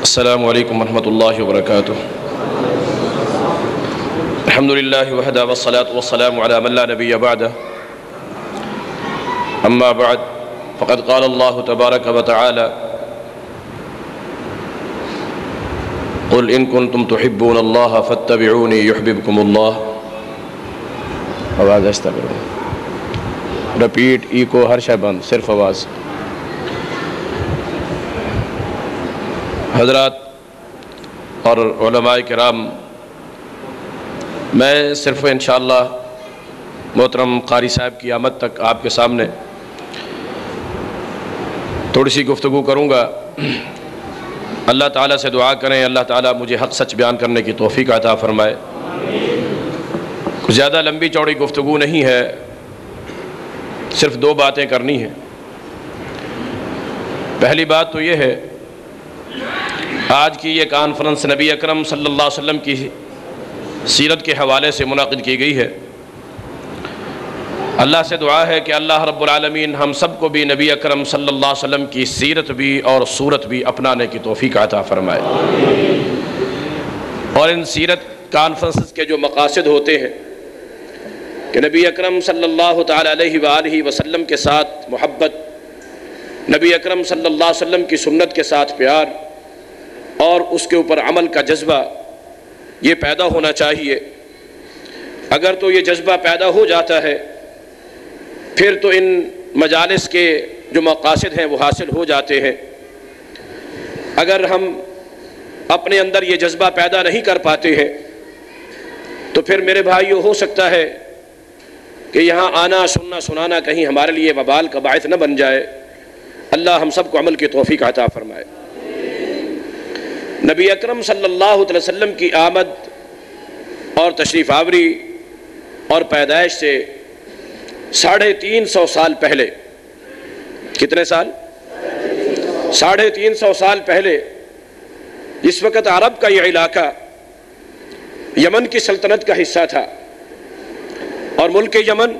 السلام علیکم ورحمۃ اللہ وبرکاتہ۔ الحمد للہ وحدہ والصلاة والسلام علی من لا نبی بعدہ، اما بعد فقد قال اللہ تبارک وتعالی قل ان کنتم تحبون اللہ فاتبعونی یحببکم اللہ۔ آواز آہستہ کرو، رپیٹ، ایکو، ہر شے بند، صرف آواز۔ حضرات اور علماء کرام، میں صرف انشاءاللہ محترم قاری صاحب کی آمد تک آپ کے سامنے تھوڑی سی گفتگو کروں گا۔ اللہ تعالیٰ سے دعا کریں اللہ تعالیٰ مجھے حق سچ بیان کرنے کی توفیق عطا فرمائے۔ زیادہ لمبی چوڑی گفتگو نہیں ہے، صرف دو باتیں کرنی ہیں۔ پہلی بات تو یہ ہے، آج کی یہ کانفرنس نبی اکرم صلی اللہ علیہ وسلم کی سیرت کے حوالے سے منعقد کی گئی ہے۔ اللہ سے دعا ہے کہ اللہ رب العالمین ہم سب کو بھی نبی اکرم صلی اللہ علیہ وسلم کی سیرت بھی اور صورت بھی اپنانے کی توفیق عطا فرمائے۔ اور ان سیرت کانفرنس کے جو مقاصد ہوتے ہیں کہ نبی اکرم صلی اللہ تعالی علیہ وآلہ وسلم کے ساتھ محبت، نبی اکرم صلی اللہ علیہ وسلم کی سنت کے ساتھ پیار اور اس کے اوپر عمل کا جذبہ، یہ پیدا ہونا چاہیے۔ اگر تو یہ جذبہ پیدا ہو جاتا ہے پھر تو ان مجالس کے جو مقاصد ہیں وہ حاصل ہو جاتے ہیں۔ اگر ہم اپنے اندر یہ جذبہ پیدا نہیں کر پاتے ہیں تو پھر میرے بھائیو ہو سکتا ہے کہ یہاں آنا سننا سنانا کہیں ہمارے لیے وبال کا باعث نہ بن جائے۔ اللہ ہم سب کو عمل کی توفیق عطا فرمائے۔ نبی اکرم صلی اللہ علیہ وسلم کی آمد اور تشریف آوری اور پیدائش سے 350 سال پہلے، کتنے سال؟ 350 سال پہلے، جس وقت عرب کا یہ علاقہ یمن کی سلطنت کا حصہ تھا، اور ملک یمن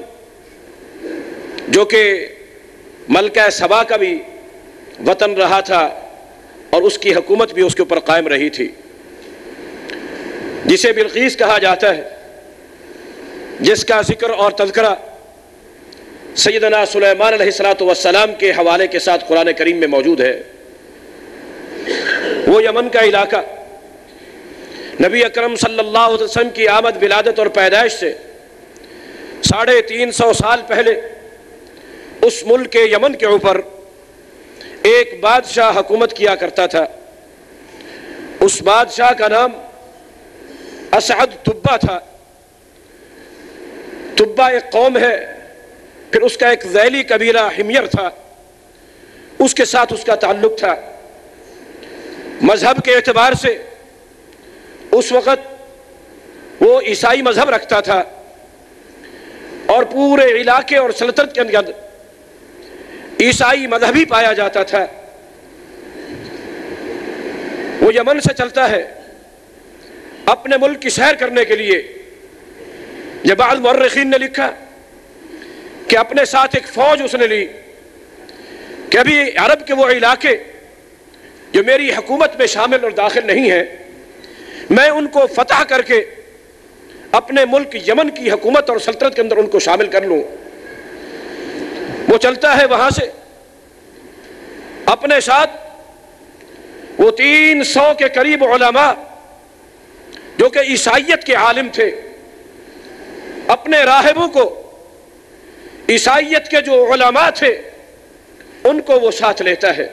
جو کہ ملکہ سبا کا بھی وطن رہا تھا اور اس کی حکومت بھی اس کے اوپر قائم رہی تھی، جسے بلقیس کہا جاتا ہے، جس کا ذکر اور تذکرہ سیدنا سلیمان علیہ السلام کے حوالے کے ساتھ قرآن کریم میں موجود ہے۔ وہ یمن کا علاقہ نبی اکرم صلی اللہ علیہ وسلم کی آمد، ولادت اور پیدائش سے 350 سال پہلے اس ملک یمن کے اوپر ایک بادشاہ حکومت کیا کرتا تھا۔ اس بادشاہ کا نام اسعد تبا تھا۔ تبا ایک قوم ہے، پھر اس کا ایک ذیلی قبیلہ حمیر تھا، اس کے ساتھ اس کا تعلق تھا۔ مذہب کے اعتبار سے اس وقت وہ عیسائی مذہب رکھتا تھا، اور پورے علاقے اور سلطنت کے اندر عیسائی مذہب ہی پایا جاتا تھا۔ وہ یمن سے چلتا ہے اپنے ملک کی سیر کرنے کے لیے۔ جب بعض مورخین نے لکھا کہ اپنے ساتھ ایک فوج اس نے لی کہ ابھی عرب کے وہ علاقے جو میری حکومت میں شامل اور داخل نہیں ہیں، میں ان کو فتح کر کے اپنے ملک یمن کی حکومت اور سلطنت کے اندر ان کو شامل کر لوں۔ وہ چلتا ہے وہاں سے، اپنے ساتھ وہ 300 کے قریب علماء جو کہ عیسائیت کے عالم تھے، اپنے راہبوں کو، عیسائیت کے جو علماء تھے ان کو وہ ساتھ لیتا ہے۔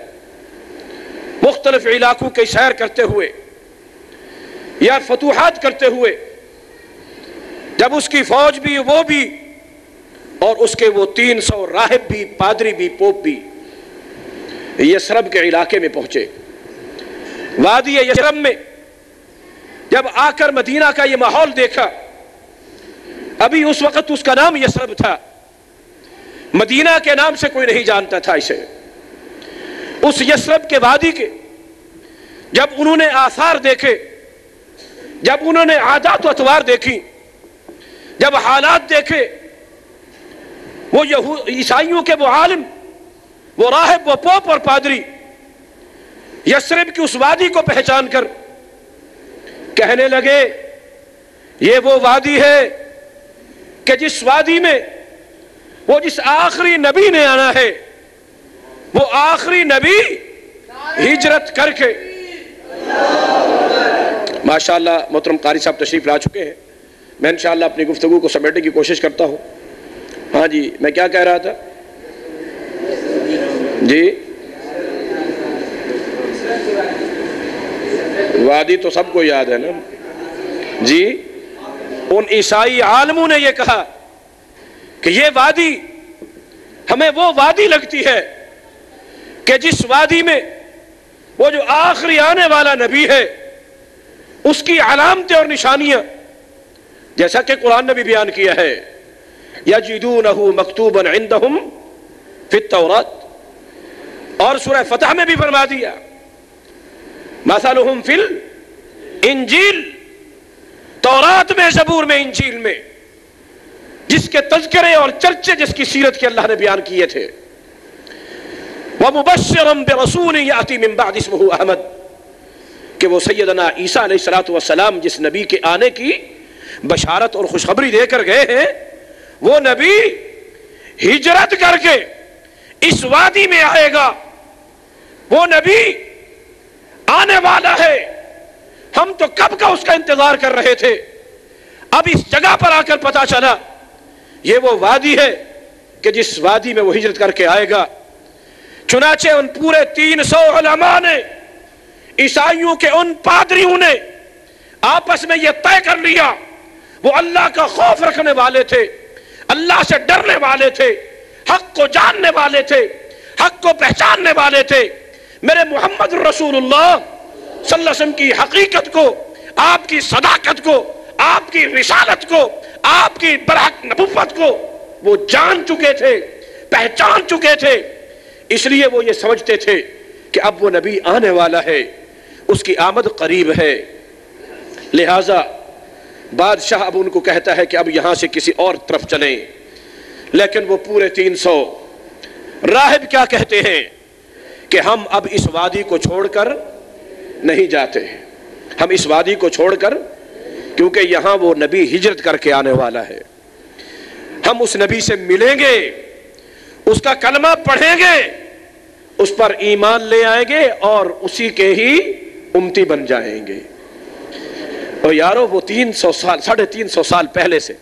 مختلف علاقوں کی سیر کرتے ہوئے یا فتوحات کرتے ہوئے، جب اس کی فوج بھی، وہ بھی، اور اس کے وہ 300 راہب بھی، پادری بھی، پوپ بھی یثرب کے علاقے میں پہنچے۔ وادی یثرب میں جب آ کر مدینہ کا یہ ماحول دیکھا، ابھی اس وقت اس کا نام یثرب تھا، مدینہ کے نام سے کوئی نہیں جانتا تھا اسے۔ اس یثرب کے وادی کے جب انہوں نے آثار دیکھے، جب انہوں نے عادات و اطوار دیکھی، جب حالات دیکھے، وہ عیسائیوں کے وہ عالم، وہ راہب، وہ پوپ اور پادری یثرب کی اس وادی کو پہچان کر کہنے لگے یہ وہ وادی ہے کہ جس وادی میں وہ جس آخری نبی نے آنا ہے، وہ آخری نبی ہجرت کر کے. ماشاءاللہ محترم قاری صاحب تشریف لا چکے ہیں. میں انشاءاللہ اپنی گفتگو کو سمیٹنے کی کوشش کرتا ہوں. ہاں جی، میں کیا کہہ رہا تھا جی؟ وادی تو سب کو یاد ہے نا جی. ان عیسائی عالموں نے یہ کہا کہ یہ وادی ہمیں وہ وادی لگتی ہے کہ جس وادی میں وہ جو آخری آنے والا نبی ہے اس کی علامتیں اور نشانیاں، جیسا کہ قرآن نے بھی بیان کیا ہے، یجدونہ مکتوبا عندہم فی التورات، اور سورہ فتح میں بھی فرما دیا مثلہم فی الانجیل، تورات میں، زبور میں، انجیل میں، جس کے تذکرے اور چرچے جس کی سیرت کے اللہ نے بیان کیے تھے. وَمُبَشِّرًا بِرَسُولٍ يَأْتِي مِن بَعْدِ اسْمُهُ أَحْمَدُ، کہ وہ سیدنا عیسیٰ علیہ السلام جس نبی کے آنے کی بشارت اور خوشخبری دے کر گئے ہیں، وہ نبی ہجرت کر کے اس وادی میں آئے گا. وہ نبی آنے والا ہے. ہم تو کب کا اس کا انتظار کر رہے تھے، اب اس جگہ پر آ کر پتا چلا یہ وہ وادی ہے کہ جس وادی میں وہ ہجرت کر کے آئے گا. چنانچہ ان پورے 300 علماء نے، عیسائیوں کے ان پادریوں نے آپس میں یہ طے کر لیا، وہ اللہ کا خوف رکھنے والے تھے، اللہ سے ڈرنے والے تھے، حق کو جاننے والے تھے، حق کو پہچاننے والے تھے. میرے محمد رسول اللہ صلی اللہ علیہ وسلم کی حقیقت کو، آپ کی صداقت کو، آپ کی رسالت کو، آپ کی برحق نبوت کو وہ جان چکے تھے، پہچان چکے تھے. اس لیے وہ یہ سمجھتے تھے کہ اب وہ نبی آنے والا ہے، اس کی آمد قریب ہے. لہٰذا بادشاہ اب ان کو کہتا ہے کہ اب یہاں سے کسی اور طرف چلیں. لیکن وہ پورے 300 راہب کیا کہتے ہیں کہ ہم اب اس وادی کو چھوڑ کر نہیں جاتے. ہم اس وادی کو چھوڑ کر، کیونکہ یہاں وہ نبی ہجرت کر کے آنے والا ہے، ہم اس نبی سے ملیں گے، اس کا کلمہ پڑھیں گے، اس پر ایمان لے آئیں گے اور اسی کے ہی امتی بن جائیں گے. اور یارو وہ 300 سال، 350 سال پہلے سے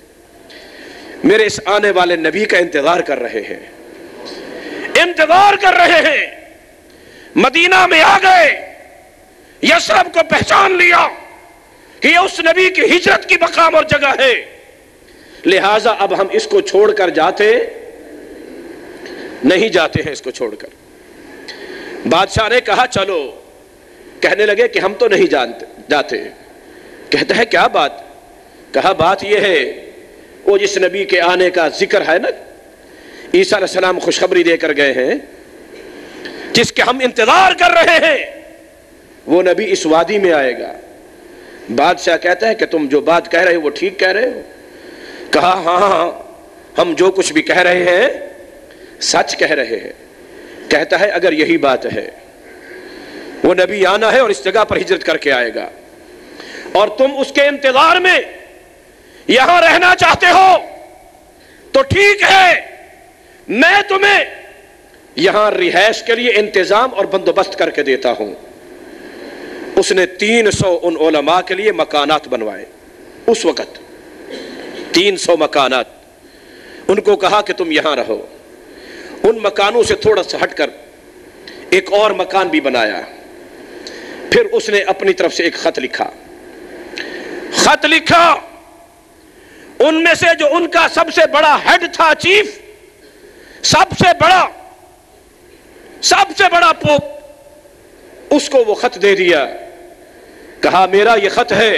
میرے اس آنے والے نبی کا انتظار کر رہے ہیں، انتظار کر رہے ہیں. مدینہ میں آ گئے، یثرب کو پہچان لیا کہ یہ اس نبی کی ہجرت کی مقام اور جگہ ہے. لہٰذا اب ہم اس کو چھوڑ کر نہیں جاتے ہیں. اس کو چھوڑ کر بادشاہ نے کہا چلو. کہنے لگے کہ ہم تو نہیں جاتے. کہتا ہے کیا بات؟ کہا بات یہ ہے وہ جس نبی کے آنے کا ذکر ہے نا، عیسیٰ علیہ السلام خوشخبری دے کر گئے ہیں، جس کے ہم انتظار کر رہے ہیں، وہ نبی اس وادی میں آئے گا. بادشاہ کہتا ہے کہ تم جو بات کہہ رہے ہو وہ ٹھیک کہہ رہے ہو؟ کہا ہاں ہم جو کچھ بھی کہہ رہے ہیں سچ کہہ رہے ہیں. کہتا ہے اگر یہی بات ہے، وہ نبی آنا ہے اور اس جگہ پر ہجرت کر کے آئے گا، اور تم اس کے انتظار میں یہاں رہنا چاہتے ہو تو ٹھیک ہے، میں تمہیں یہاں رہائش کے لیے انتظام اور بندوبست کر کے دیتا ہوں. اس نے 300 ان علماء کے لیے مکانات بنوائے. اس وقت 300 مکانات. ان کو کہا کہ تم یہاں رہو. ان مکانوں سے تھوڑا سا ہٹ کر ایک اور مکان بھی بنایا. پھر اس نے اپنی طرف سے ایک خط لکھا. ان میں سے جو ان کا سب سے بڑا ہیڈ تھا، چیف، سب سے بڑا پوپ، اس کو وہ خط دے دیا. کہا میرا یہ خط ہے،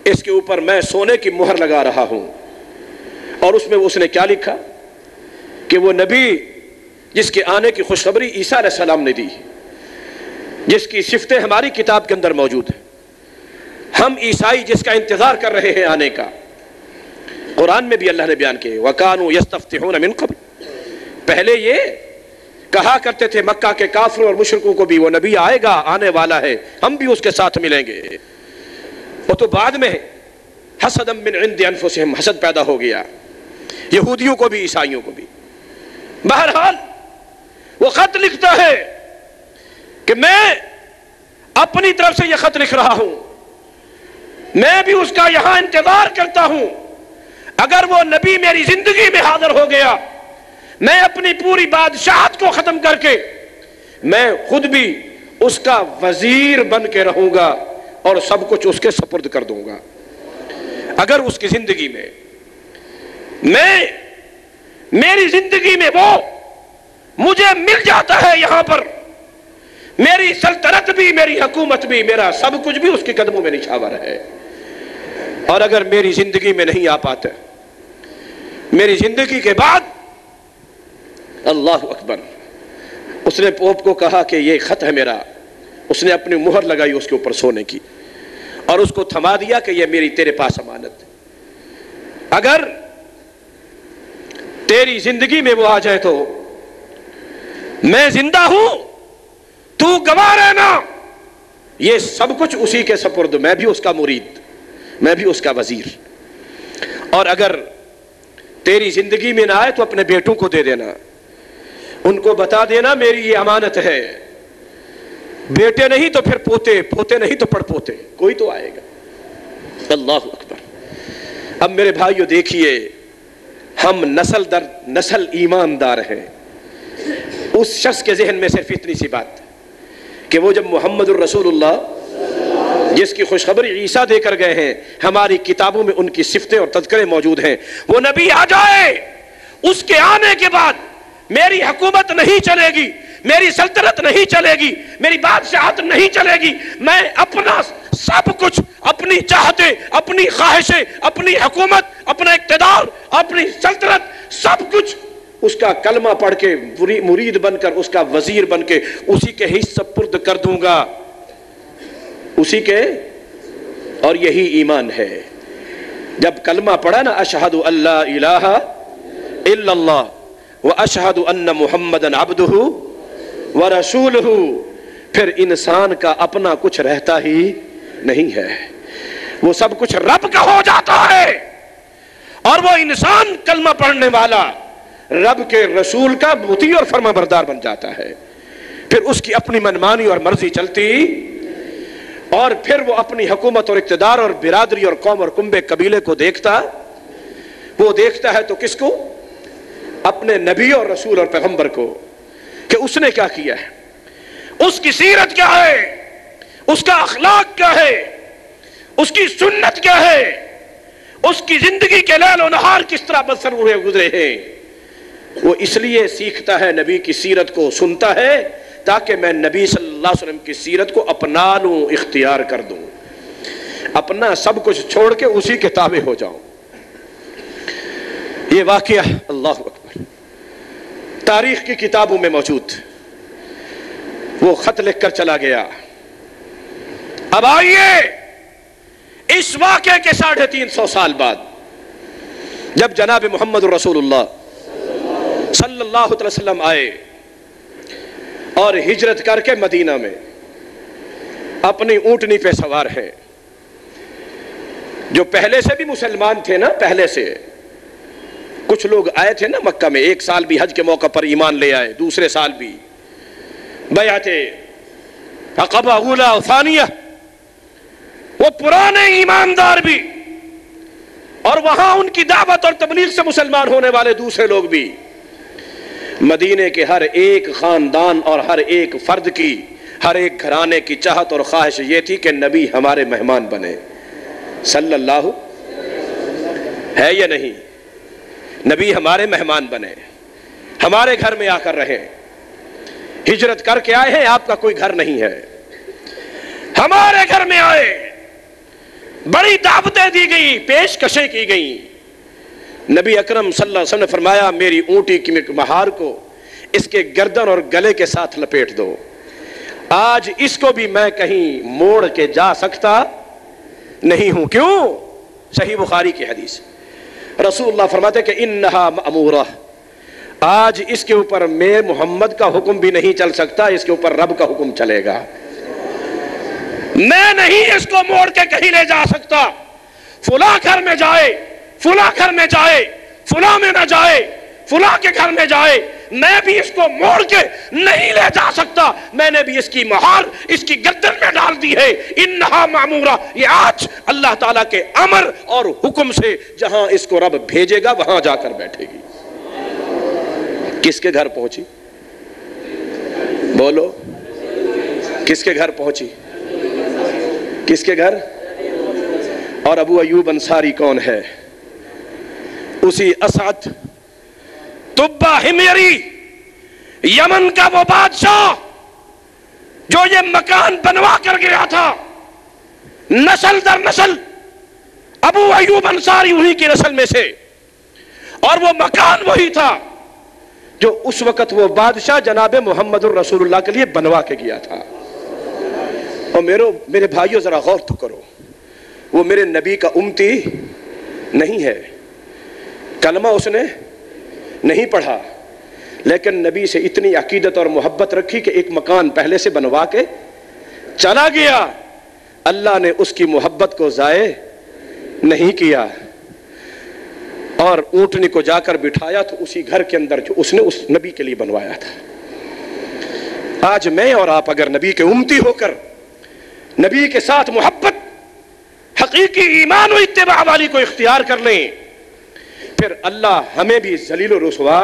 اس کے اوپر میں سونے کی مہر لگا رہا ہوں. اور اس میں اس نے کیا لکھا کہ وہ نبی جس کے آنے کی خوشخبری عیسیٰ علیہ السلام نے دی، جس کی صفتیں ہماری کتاب کے اندر موجود ہیں، ہم عیسائی جس کا انتظار کر رہے ہیں آنے کا، قرآن میں بھی اللہ نے بیان کیے وَكَانُوا يَسْتَفْتِحُونَ مِن قَبْلِ، پہلے یہ کہا کرتے تھے مکہ کے کافروں اور مشرکوں کو بھی وہ نبی آئے گا، آنے والا ہے، ہم بھی اس کے ساتھ ملیں گے۔ وہ تو بعد میں حسدا من عند انفسہم، حسد پیدا ہو گیا، یہودیوں کو بھی عیسائیوں کو بھی۔ بہرحال وہ خط لکھتا ہے کہ میں اپنی طرف سے یہ خط لکھ رہا ہوں، میں بھی اس کا یہاں انتظار کرتا ہوں، اگر وہ نبی میری زندگی میں حاضر ہو گیا، میں اپنی پوری بادشاہت کو ختم کر کے میں خود بھی اس کا وزیر بن کے رہوں گا اور سب کچھ اس کے سپرد کر دوں گا۔ اگر اس کی زندگی میں میری زندگی میں وہ مجھے مل جاتا ہے، یہاں پر میری سلطنت بھی، میری حکومت بھی، میرا سب کچھ بھی اس کے قدموں میں نچھاور ہے۔ اور اگر میری زندگی میں نہیں آ پاتا، میری زندگی کے بعد، اللہ اکبر، اس نے پوپ کو کہا کہ یہ خط ہے میرا، اس نے اپنی مہر لگائی اس کے اوپر سونے کی اور اس کو تھما دیا کہ یہ میری تیرے پاس امانت، اگر تیری زندگی میں وہ آ جائے تو میں زندہ ہوں، تو گواہ رہنا، یہ سب کچھ اسی کے سپرد، میں بھی اس کا مرید، میں بھی اس کا وزیر۔ اور اگر تیری زندگی میں نہ آئے تو اپنے بیٹوں کو دے دینا، ان کو بتا دینا میری یہ امانت ہے، بیٹے نہیں تو پھر پوتے، پوتے نہیں تو پڑ پوتے، کوئی تو آئے گا۔ اللہ اکبر۔ اب میرے بھائیو دیکھیے، ہم نسل در نسل ایماندار ہیں۔ اس شخص کے ذہن میں صرف اتنی سی بات کہ وہ جب محمد الرسول اللہ جس کی خوشخبری عیسیٰ دے کر گئے ہیں، ہماری کتابوں میں ان کی صفتیں اور تذکرے موجود ہیں، وہ نبی آ جائے، اس کے آنے کے بعد میری حکومت نہیں چلے گی، میری سلطنت نہیں چلے گی، میری بادشاہت نہیں چلے گی، میں اپنا سب کچھ، اپنی چاہتے، اپنی خواہشیں، اپنی حکومت، اپنا اقتدار، اپنی سلطنت، سب کچھ اس کا کلمہ پڑھ کے مرید بن کر، اس کا وزیر بن کے اسی کے ہی سپرد کر دوں گا، اسی کے۔ اور یہی ایمان ہے۔ جب کلمہ پڑھا نا، اشہد ان لا الہ الا اللہ واشہد ان محمدًا عبدہ ورسولہ، پھر انسان کا اپنا کچھ رہتا ہی نہیں ہے، وہ سب کچھ رب کا ہو جاتا ہے، اور وہ انسان کلمہ پڑھنے والا رب کے رسول کا مطیع اور فرما بردار بن جاتا ہے۔ پھر اس کی اپنی منمانی اور مرضی چلتی، اور پھر وہ اپنی حکومت اور اقتدار اور برادری اور قوم اور کنبے قبیلے کو دیکھتا، وہ دیکھتا ہے تو کس کو؟ اپنے نبی اور رسول اور پیغمبر کو، کہ اس نے کیا کیا ہے، اس کی سیرت کیا ہے، اس کا اخلاق کیا ہے، اس کی سنت کیا ہے، اس کی زندگی کے لیل و نہار کس طرح بسر ہوئے گزرے ہیں۔ وہ اس لیے سیکھتا ہے، نبی کی سیرت کو سنتا ہے، تاکہ میں نبی صلی اللہ علیہ وسلم کی سیرت کو اپنا لوں، اختیار کر دوں، اپنا سب کچھ چھوڑ کے اسی کے تابع ہو جاؤں۔ یہ واقعہ اللہ اکبر تاریخ کی کتابوں میں موجود۔ وہ خط لکھ کر چلا گیا۔ اب آئیے اس واقعے کے 350 سال بعد، جب جناب محمد رسول اللہ صلی اللہ علیہ وسلم آئے اور ہجرت کر کے مدینہ میں اپنی اونٹنی پہ سوار ہیں، جو پہلے سے بھی مسلمان تھے نا، پہلے سے کچھ لوگ آئے تھے نا مکہ میں، ایک سال بھی حج کے موقع پر ایمان لے آئے، دوسرے سال بھی بیعت عقبہ اولیٰ و ثانیہ، وہ پرانے ایماندار بھی، اور وہاں ان کی دعوت اور تبلیغ سے مسلمان ہونے والے دوسرے لوگ بھی۔ مدینے کے ہر ایک خاندان اور ہر ایک فرد کی، ہر ایک گھرانے کی چاہت اور خواہش یہ تھی کہ نبی ہمارے مہمان بنے، صلی اللہ ہے یا نہیں، نبی ہمارے مہمان بنے، ہمارے گھر میں آ کر رہے، ہجرت کر کے آئے ہیں، آپ کا کوئی گھر نہیں ہے، ہمارے گھر میں آئے، بڑی دعوتیں دی گئی، پیشکشیں کی گئیں۔ نبی اکرم صلی اللہ علیہ وسلم نے فرمایا، میری اونٹی کی مہار کو اس کے گردن اور گلے کے ساتھ لپیٹ دو، آج اس کو بھی میں کہیں موڑ کے جا سکتا نہیں ہوں۔ کیوں؟ صحیح بخاری کی حدیث، رسول اللہ فرماتے کہ انہا مأمورہ آج اس کے اوپر میں محمد کا حکم بھی نہیں چل سکتا، اس کے اوپر رب کا حکم چلے گا۔ میں نہیں اس کو موڑ کے کہیں لے جا سکتا، فلاں گھر میں جائے، فلاں گھر میں جائے، فلاں میں نہ جائے، فلاں کے گھر میں جائے، میں بھی اس کو موڑ کے نہیں لے جا سکتا، میں نے بھی اس کی مہار اس کی گردن میں ڈال دی ہے۔ انہا معمورہ، یہ آج اللہ تعالیٰ کے امر اور حکم سے جہاں اس کو رب بھیجے گا وہاں جا کر بیٹھے گی۔ کس کے گھر پہنچی؟ بولو، کس کے گھر پہنچی؟ کس کے گھر؟ اور ابو ایوب انصاری کون ہے؟ اسی اسعد طبہ حمیری، یمن کا وہ بادشاہ جو یہ مکان بنوا کر گیا تھا، نسل در نسل ابو ایوب انصاری انہی کی نسل میں سے، اور وہ مکان وہی تھا جو اس وقت وہ بادشاہ جناب محمد الرسول اللہ کے لیے بنوا کے گیا تھا۔ اور میرے بھائیوں ذرا غور تو کرو، وہ میرے نبی کا امتی نہیں ہے، کلمہ اس نے نہیں پڑھا، لیکن نبی سے اتنی عقیدت اور محبت رکھی کہ ایک مکان پہلے سے بنوا کے چلا گیا۔ اللہ نے اس کی محبت کو ضائع نہیں کیا، اور اونٹنی کو جا کر بٹھایا تو اسی گھر کے اندر جو اس نے اس نبی کے لیے بنوایا تھا۔ آج میں اور آپ اگر نبی کے امتی ہو کر نبی کے ساتھ محبت، حقیقی ایمان و اتباع والی کو اختیار کر لیں، پھر اللہ ہمیں بھی ذلیل و رسوا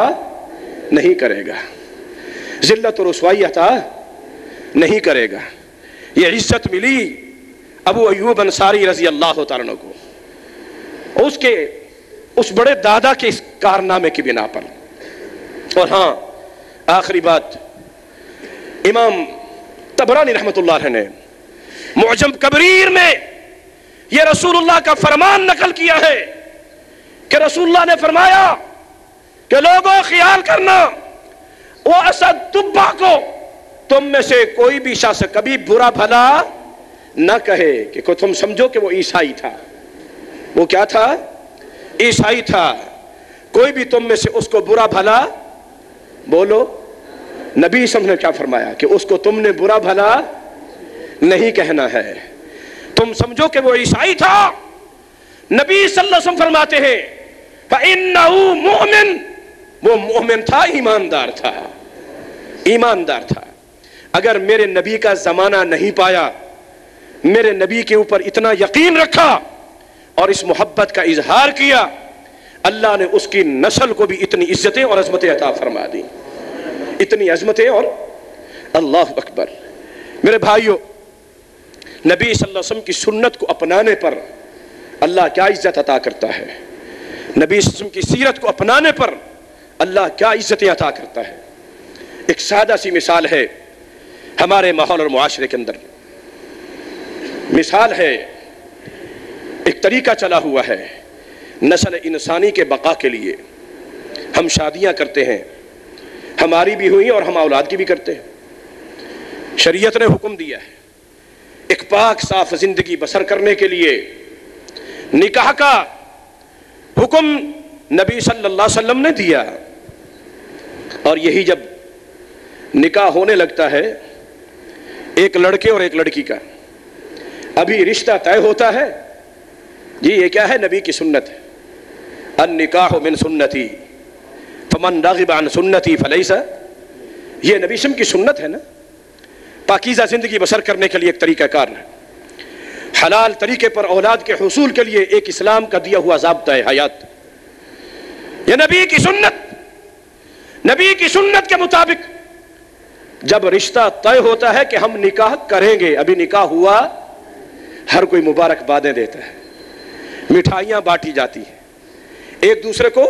نہیں کرے گا، ذلت و رسوائی عطا نہیں کرے گا۔ یہ عزت ملی ابو ایوب انصاری رضی اللہ تعالیٰ عنہ کو اس بڑے دادا کے اس کارنامے کی بنا پر۔ اور ہاں، آخری بات، امام طبرانی رحمت اللہ علیہ نے معجم کبیر میں یہ رسول اللہ کا فرمان نقل کیا ہے کہ رسول اللہ نے فرمایا کہ لوگوں خیال کرنا، وہ اسد طبہ کو تم میں سے کوئی بھی شخص کبھی برا بھلا نہ کہے، کہ تم سمجھو کہ وہ عیسائی تھا، وہ کیا تھا؟ عیسائی تھا، کوئی بھی تم میں سے اس کو برا بھلا، بولو، نبی صلی اللہ علیہ وسلم نے کیا فرمایا کہ اس کو تم نے برا بھلا نہیں کہنا ہے، تم سمجھو کہ وہ عیسائی تھا۔ نبی صلی اللہ علیہ وسلم فرماتے ہیں فَإِنَّهُ مُؤْمِن، وہ مومن تھا، ایماندار تھا، ایماندار تھا۔ اگر میرے نبی کا زمانہ نہیں پایا، میرے نبی کے اوپر اتنا یقین رکھا اور اس محبت کا اظہار کیا، اللہ نے اس کی نسل کو بھی اتنی عزتیں اور عظمتیں عطا فرما دی، اتنی عظمتیں۔ اور اللہ اکبر، میرے بھائیوں، نبی صلی اللہ علیہ وسلم کی سنت کو اپنانے پر اللہ کیا عزت عطا کرتا ہے، نبی صلی اللہ علیہ وسلم کی سیرت کو اپنانے پر اللہ کیا عزتیں عطا کرتا ہے۔ ایک سادہ سی مثال ہے ہمارے ماحول اور معاشرے کے اندر، مثال ہے، ایک طریقہ چلا ہوا ہے نسل انسانی کے بقا کے لیے۔ ہم شادیاں کرتے ہیں، ہماری بھی ہوئی اور ہم اولاد کی بھی کرتے ہیں۔ شریعت نے حکم دیا ہے ایک پاک صاف زندگی بسر کرنے کے لیے نکاح کا حکم نبی صلی اللہ علیہ وسلم نے دیا، اور یہی جب نکاح ہونے لگتا ہے ایک لڑکے اور ایک لڑکی کا، ابھی رشتہ طے ہوتا ہے، جی یہ کیا ہے؟ نبی کی سنت ہے، النکاح من سنتی فمن راغب عن سنتی فلیس، یہ نبی صلی کی سنت ہے نا، پاکیزہ زندگی بسر کرنے کے لیے ایک طریقہ کار ہے، حلال طریقے پر اولاد کے حصول کے لیے ایک اسلام کا دیا ہوا ضابطہ ہے حیات۔ یہ نبی کی سنت، نبی کی سنت کے مطابق جب رشتہ طے ہوتا ہے کہ ہم نکاح کریں گے، ابھی نکاح ہوا، ہر کوئی مبارکبادیں دیتا ہے، مٹھائیاں بانٹی جاتی ہیں، ایک دوسرے کو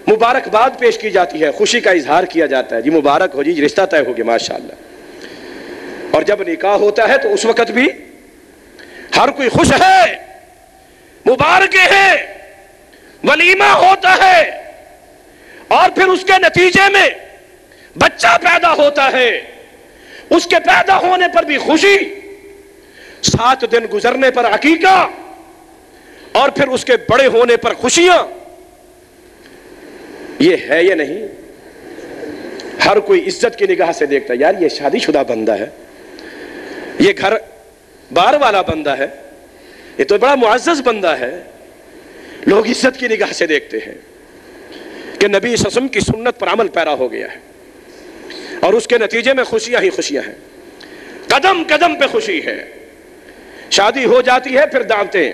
مبارکباد پیش کی جاتی ہے، خوشی کا اظہار کیا جاتا ہے، جی مبارک ہو، جی رشتہ طے ہو گیا ماشاءاللہ۔ اور جب نکاح ہوتا ہے تو اس وقت بھی ہر کوئی خوش ہے، مبارکیں ہیں، ولیمہ ہوتا ہے، اور پھر اس کے نتیجے میں بچہ پیدا ہوتا ہے، اس کے پیدا ہونے پر بھی خوشی، 7 دن گزرنے پر عقیقہ، اور پھر اس کے بڑے ہونے پر خوشیاں۔ یہ ہے یا نہیں؟ ہر کوئی عزت کی نگاہ سے دیکھتا ہے، یار یہ شادی شدہ بندہ ہے، یہ گھر بار والا بندہ ہے، یہ تو بڑا معزز بندہ ہے. لوگ عزت کی نگاہ سے دیکھتے ہیں کہ نبی صلی اللہ علیہ وسلم کی سنت پر عمل پیرا ہو گیا ہے، اور اس کے نتیجے میں خوشیاں ہی خوشیاں ہیں، قدم قدم پہ خوشی ہے. شادی ہو جاتی ہے، پھر دعوتیں،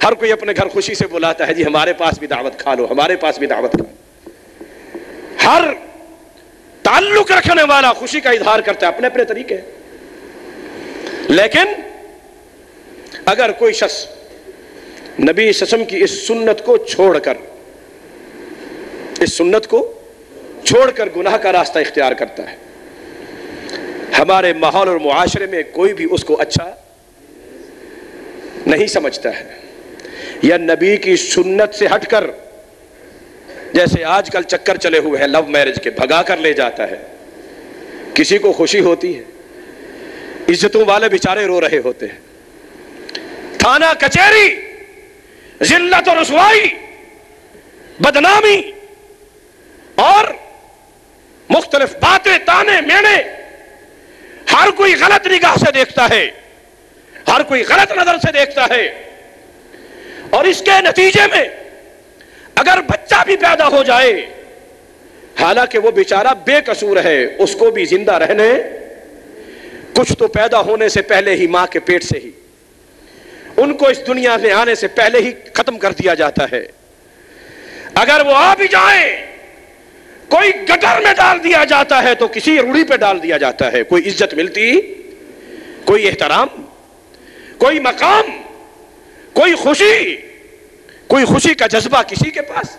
ہر کوئی اپنے گھر خوشی سے بلاتا ہے، جی ہمارے پاس بھی دعوت کھا لو، ہمارے پاس بھی دعوت کھا لو. ہر تعلق رکھنے والا خوشی کا اظہار کرتا ہے اپنے اپنے طریقے. لیکن اگر کوئی شخص نبی صلی اللہ علیہ وسلم کی اس سنت کو چھوڑ کر گناہ کا راستہ اختیار کرتا ہے، ہمارے ماحول اور معاشرے میں کوئی بھی اس کو اچھا نہیں سمجھتا ہے، یا نبی کی سنت سے ہٹ کر، جیسے آج کل چکر چلے ہوئے ہیں لو میرج کے، بھگا کر لے جاتا ہے. کسی کو خوشی ہوتی ہے، عزتوں والے بیچارے رو رہے ہوتے ہیں، تھانہ کچہری، ذلت اور رسوائی، بدنامی اور مختلف باتیں، تانے مینے، ہر کوئی غلط نگاہ سے دیکھتا ہے، ہر کوئی غلط نظر سے دیکھتا ہے. اور اس کے نتیجے میں اگر بچہ بھی پیدا ہو جائے، حالانکہ وہ بیچارہ بے قصور ہے، اس کو بھی زندہ رہنے، کچھ تو پیدا ہونے سے پہلے ہی ماں کے پیٹ سے ہی ان کو اس دنیا میں آنے سے پہلے ہی ختم کر دیا جاتا ہے. اگر وہ آ بھی جائے، کوئی گٹر میں ڈال دیا جاتا ہے تو کسی روڑی پہ ڈال دیا جاتا ہے. کوئی عزت ملتی، کوئی احترام، کوئی مقام، کوئی خوشی کا جذبہ کسی کے پاس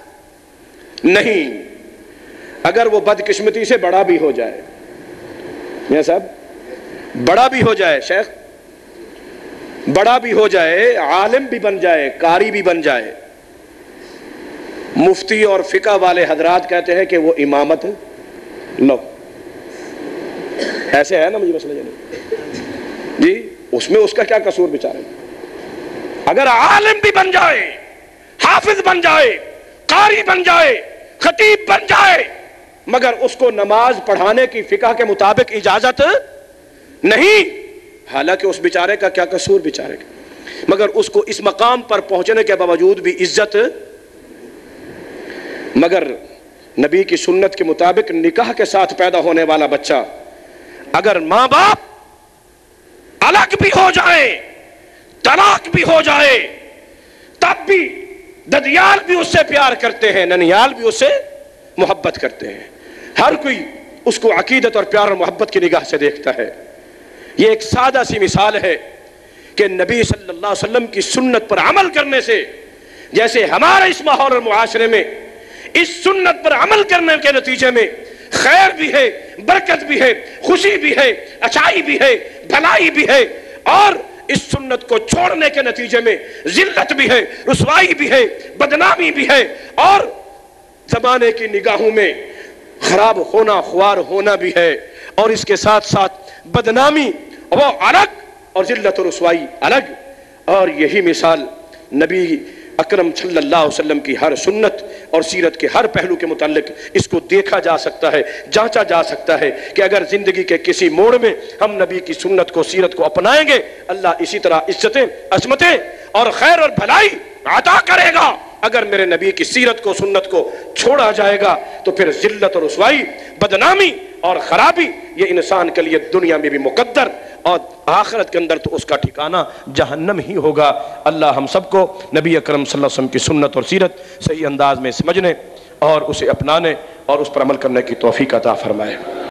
نہیں. اگر وہ بدقسمتی سے بڑا بھی ہو جائے، میاں صاحب بڑا بھی ہو جائے، شیخ بڑا بھی ہو جائے، عالم بھی بن جائے، قاری بھی بن جائے، مفتی اور فقہ والے حضرات کہتے ہیں کہ وہ امامت لو. ایسے ہے نا مجھے مسئلہ جی، اس میں اس کا کیا قصور بیچارے. اگر عالم بھی بن جائے، حافظ بن جائے، قاری بن جائے، خطیب بن جائے، مگر اس کو نماز پڑھانے کی فقہ کے مطابق اجازت نہیں، حالانکہ اس بیچارے کا کیا قصور بیچارے کا، مگر اس کو اس مقام پر پہنچنے کے باوجود بھی عزت. مگر نبی کی سنت کے مطابق نکاح کے ساتھ پیدا ہونے والا بچہ، اگر ماں باپ الگ بھی ہو جائے، طلاق بھی ہو جائے، تب بھی ددیال بھی اس سے پیار کرتے ہیں، ننیال بھی اس سے محبت کرتے ہیں. ہر کوئی اس کو عقیدت اور پیار اور محبت کی نگاہ سے دیکھتا ہے. یہ ایک سادہ سی مثال ہے کہ نبی صلی اللہ علیہ وسلم کی سنت پر عمل کرنے سے، جیسے ہمارے اس ماحول اور معاشرے میں اس سنت پر عمل کرنے کے نتیجے میں خیر بھی ہے، برکت بھی ہے، خوشی بھی ہے، اچھائی بھی ہے، بھلائی بھی ہے، اور اس سنت کو چھوڑنے کے نتیجے میں ذلت بھی ہے، رسوائی بھی ہے، بدنامی بھی ہے، اور زمانے کی نگاہوں میں خراب ہونا، خوار ہونا بھی ہے. اور اس کے ساتھ ساتھ بدنامی وہ الگ اور ذلت و رسوائی الگ. اور یہی مثال نبی اکرم صلی اللہ علیہ وسلم کی ہر سنت اور سیرت کے ہر پہلو کے متعلق اس کو دیکھا جا سکتا ہے، جانچا جا سکتا ہے کہ اگر زندگی کے کسی موڑ میں ہم نبی کی سنت کو، سیرت کو اپنائیں گے، اللہ اسی طرح عزتیں، عظمتیں اور خیر اور بھلائی عطا کرے گا. اگر میرے نبی کی سیرت کو، سنت کو چھوڑا جائے گا تو پھر ذلت اور رسوائی، بدنامی اور خرابی یہ انسان کے لیے دنیا میں بھی مقدر، اور آخرت کے اندر تو اس کا ٹھکانہ جہنم ہی ہوگا. اللہ ہم سب کو نبی اکرم صلی اللہ علیہ وسلم کی سنت اور سیرت صحیح انداز میں سمجھنے اور اسے اپنانے اور اس پر عمل کرنے کی توفیق عطا فرمائے.